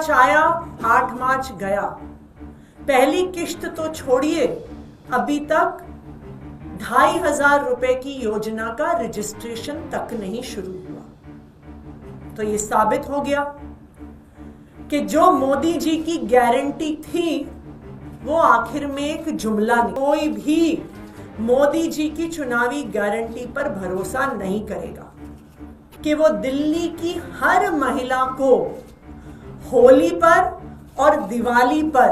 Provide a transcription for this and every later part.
मार्च आया, 8 मार्च गया। पहली किश्त तो छोड़िए, अभी तक 2,500 रुपए की योजना का रजिस्ट्रेशन तक नहीं शुरू हुआ। तो ये साबित हो गया कि जो मोदी जी की गारंटी थी वो आखिर में एक जुमला नहीं। कोई भी मोदी जी की चुनावी गारंटी पर भरोसा नहीं करेगा कि वो दिल्ली की हर महिला को होली पर और दिवाली पर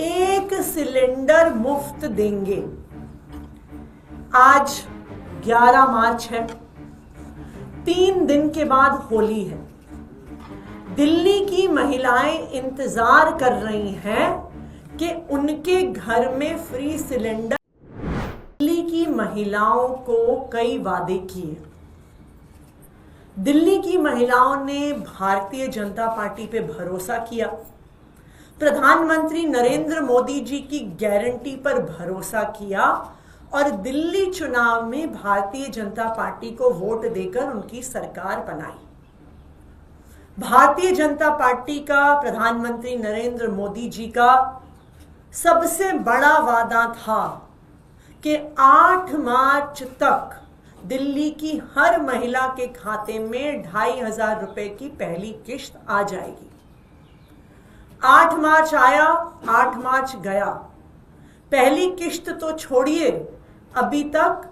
1 सिलेंडर मुफ्त देंगे। आज 11 मार्च है, 3 दिन के बाद होली है। दिल्ली की महिलाएं इंतजार कर रही हैं कि उनके घर में फ्री सिलेंडर। दिल्ली की महिलाओं को कई वादे किए। दिल्ली की महिलाओं ने भारतीय जनता पार्टी पे भरोसा किया, प्रधानमंत्री नरेंद्र मोदी जी की गारंटी पर भरोसा किया और दिल्ली चुनाव में भारतीय जनता पार्टी को वोट देकर उनकी सरकार बनाई। भारतीय जनता पार्टी का, प्रधानमंत्री नरेंद्र मोदी जी का सबसे बड़ा वादा था कि 8 मार्च तक दिल्ली की हर महिला के खाते में 2,500 रुपए की पहली किश्त आ जाएगी। 8 मार्च आया, 8 मार्च गया। पहली किश्त तो छोड़िए, अभी तक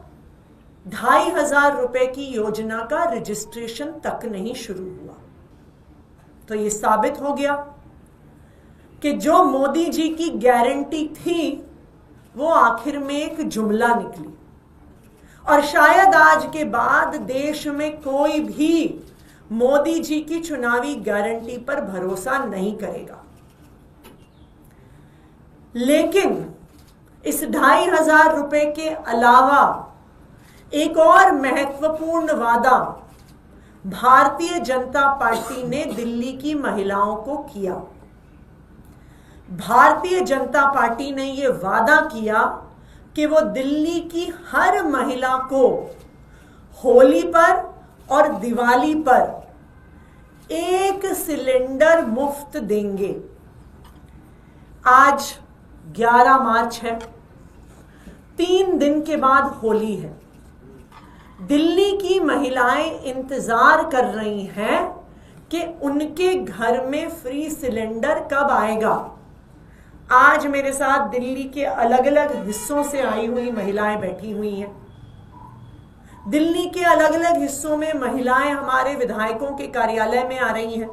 2,500 रुपए की योजना का रजिस्ट्रेशन तक नहीं शुरू हुआ। तो ये साबित हो गया कि जो मोदी जी की गारंटी थी वो आखिर में एक जुमला निकली। और शायद आज के बाद देश में कोई भी मोदी जी की चुनावी गारंटी पर भरोसा नहीं करेगा। लेकिन इस 2,500 रुपए के अलावा एक और महत्वपूर्ण वादा भारतीय जनता पार्टी ने दिल्ली की महिलाओं को किया। भारतीय जनता पार्टी ने यह वादा किया कि वो दिल्ली की हर महिला को होली पर और दिवाली पर 1 सिलेंडर मुफ्त देंगे। आज 11 मार्च है, 3 दिन के बाद होली है। दिल्ली की महिलाएं इंतजार कर रही हैं कि उनके घर में फ्री सिलेंडर कब आएगा। आज मेरे साथ दिल्ली के अलग अलग हिस्सों से आई हुई महिलाएं बैठी हुई हैं। दिल्ली के अलग अलग हिस्सों में महिलाएं हमारे विधायकों के कार्यालय में आ रही हैं,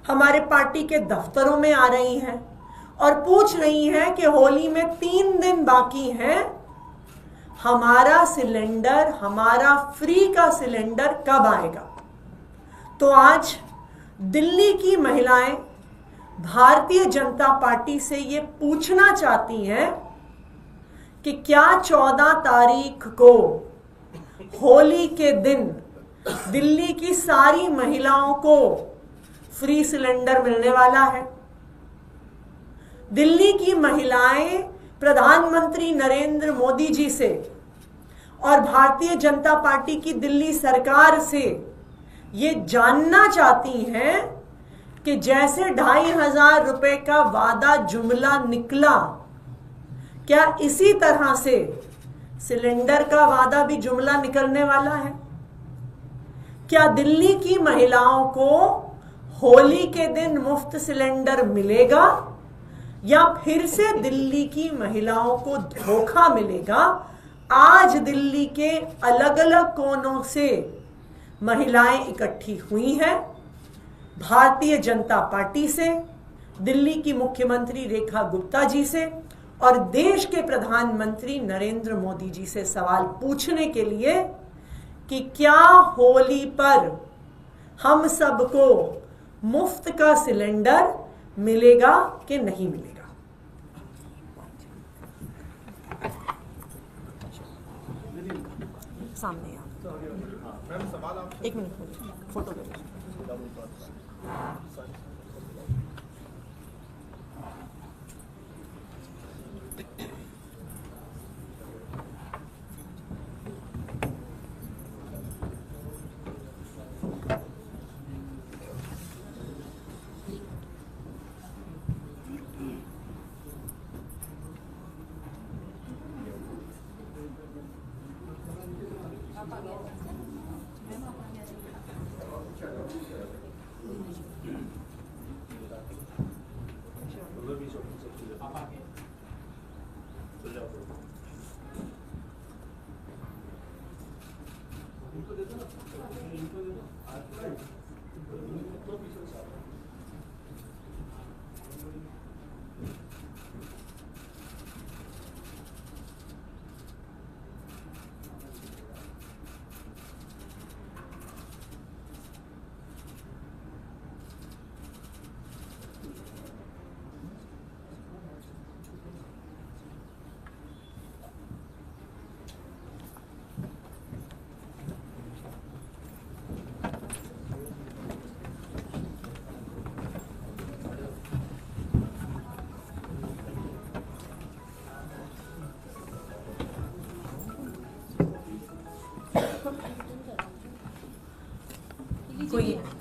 हमारे पार्टी के दफ्तरों में आ रही हैं और पूछ रही हैं कि होली में 3 दिन बाकी हैं, हमारा सिलेंडर, हमारा फ्री का सिलेंडर कब आएगा। तो आज दिल्ली की महिलाएं भारतीय जनता पार्टी से ये पूछना चाहती हैं कि क्या 14 तारीख को होली के दिन दिल्ली की सारी महिलाओं को फ्री सिलेंडर मिलने वाला है। दिल्ली की महिलाएं प्रधानमंत्री नरेंद्र मोदी जी से और भारतीय जनता पार्टी की दिल्ली सरकार से ये जानना चाहती हैं कि जैसे 2,500 रुपए का वादा जुमला निकला, क्या इसी तरह से सिलेंडर का वादा भी जुमला निकलने वाला है। क्या दिल्ली की महिलाओं को होली के दिन मुफ्त सिलेंडर मिलेगा या फिर से दिल्ली की महिलाओं को धोखा मिलेगा। आज दिल्ली के अलग अलग कोनों से महिलाएं इकट्ठी हुई हैं, भारतीय जनता पार्टी से, दिल्ली की मुख्यमंत्री रेखा गुप्ता जी से और देश के प्रधानमंत्री नरेंद्र मोदी जी से सवाल पूछने के लिए कि क्या होली पर हम सबको मुफ्त का सिलेंडर मिलेगा कि नहीं मिलेगा। सामने आप एक मिनट फोटो ले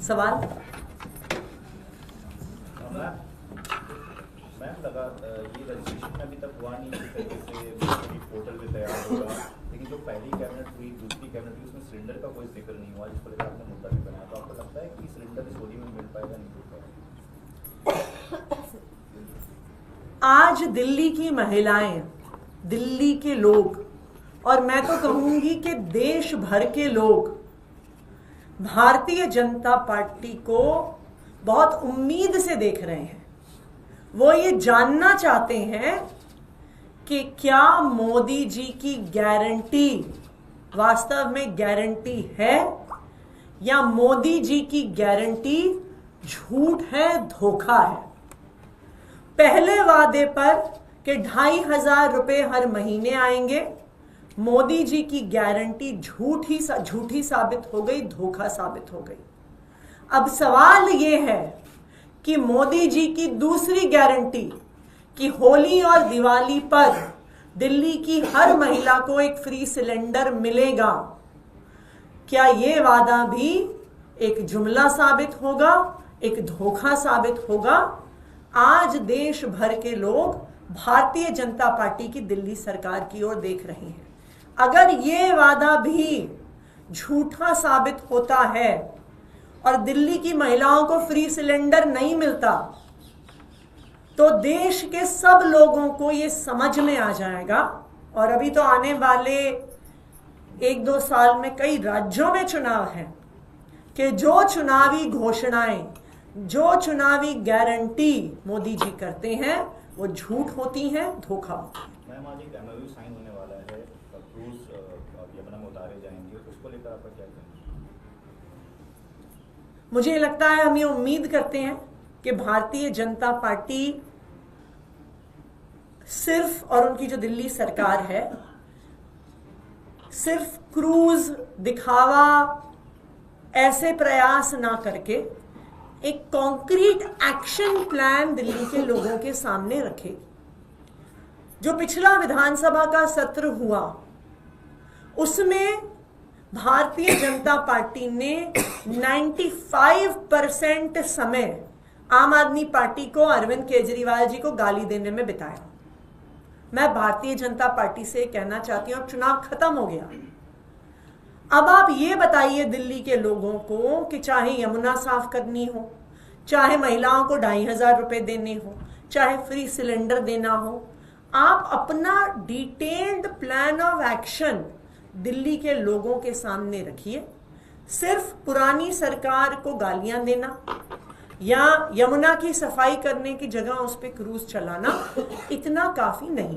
सवाल? मैम लगा ये रजिस्ट्रेशन अभी तक हुआ नहीं, इस तरीके से पोर्टल पे तैयार होगा, लेकिन जो पहली कैबिनेट हुई, दूसरी कैबिनेट हुई, उसमें सिलेंडर का कोई जिक्र नहीं हुआ, जिसको लेकर आपने मुद्दा भी बनाया। तो आपको लगता है कि सिलेंडर इस होली में मिल पाएगा, नहीं मिल पाएगा? आज दिल्ली की महिलाएं, दिल्ली के लोग, और मैं तो कहूंगी कि देश भर के लोग भारतीय जनता पार्टी को बहुत उम्मीद से देख रहे हैं। वो ये जानना चाहते हैं कि क्या मोदी जी की गारंटी वास्तव में गारंटी है या मोदी जी की गारंटी झूठ है, धोखा है। पहले वादे पर कि 2,500 रुपए हर महीने आएंगे, मोदी जी की गारंटी झूठी साबित हो गई, धोखा साबित हो गई। अब सवाल यह है कि मोदी जी की दूसरी गारंटी कि होली और दिवाली पर दिल्ली की हर महिला को एक फ्री सिलेंडर मिलेगा, क्या यह वादा भी एक जुमला साबित होगा, एक धोखा साबित होगा? आज देश भर के लोग भारतीय जनता पार्टी की दिल्ली सरकार की ओर देख रहे हैं। अगर ये वादा भी झूठा साबित होता है और दिल्ली की महिलाओं को फ्री सिलेंडर नहीं मिलता, तो देश के सब लोगों को ये समझ में आ जाएगा। और अभी तो आने वाले 1-2 साल में कई राज्यों में चुनाव है कि जो चुनावी घोषणाएं, जो चुनावी गारंटी मोदी जी करते हैं वो झूठ होती हैं, धोखा होता है। मैम आज एक एमओयू साइन होने वाला है, क्रूज यमुना में उतारे जाएंगे, उसको लेकर आपका क्या कहना है? मुझे लगता है, हम ये उम्मीद करते हैं कि भारतीय जनता पार्टी सिर्फ, और उनकी जो दिल्ली सरकार है, सिर्फ क्रूज दिखावा ऐसे प्रयास ना करके एक कॉन्क्रीट एक्शन प्लान दिल्ली के लोगों के सामने रखे। जो पिछला विधानसभा का सत्र हुआ उसमें भारतीय जनता पार्टी ने 95% समय आम आदमी पार्टी को, अरविंद केजरीवाल जी को गाली देने में बिताया। मैं भारतीय जनता पार्टी से कहना चाहती हूं, अब चुनाव खत्म हो गया, अब आप ये बताइए दिल्ली के लोगों को कि चाहे यमुना साफ करनी हो, चाहे महिलाओं को 2,500 रुपए देने हो, चाहे फ्री सिलेंडर देना हो, आप अपना detailed plan of action Delhi के लोगों के सामने रखिए। सिर्फ पुरानी सरकार को गालियां देना या यमुना की सफाई करने की जगह उस पर क्रूज चलाना इतना काफी नहीं।